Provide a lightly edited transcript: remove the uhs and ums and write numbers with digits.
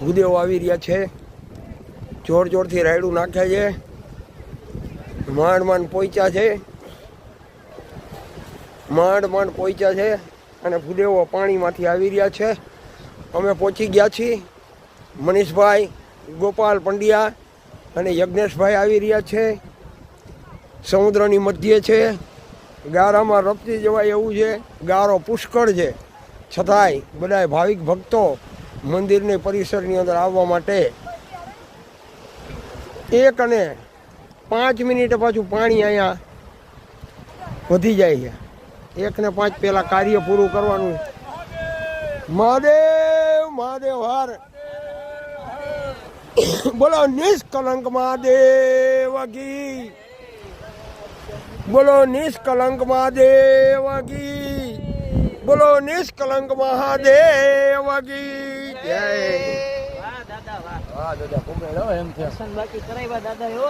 ભૂદેવો આવી રહ્યા છે, જોર જોરથી રાયડું નાખે છે, માંડ માંડ પહોંચ્યા છે, માંડ માંડ પહોંચ્યા છે અને ભૂદેવો પાણીમાંથી આવી રહ્યા છે. અમે પહોંચી ગયા છીએ. મનીષભાઈ, ગોપાલ પંડ્યા અને યજ્ઞેશભાઈ આવી રહ્યા છે. સમુદ્રની મધ્યે છે, ગારામાં રપતી જવાય એવું છે, ગારો પુષ્કળ છે, છતાંય બધા ભાવિક ભક્તો મંદિરની પરિસરની અંદર આવવા માટે 1 અને 5 મિનિટે પાછું પાણી અહીંયા વધી જાય છે. 1 ને 5 પહેલાં કાર્ય પૂરું કરવાનું. મહાદેવ મહાદેવ હાર. બોલો નિષ્કલંક મહાદેવ કી, બોલો નિષ્કલંક મહાદેવ કી, બોલો નિષ્કલંક મહાદેવ કી જય. દાદા વાહ દાદા કુંભેળો એમ છે બાકી કરાવ્યા દાદા એવો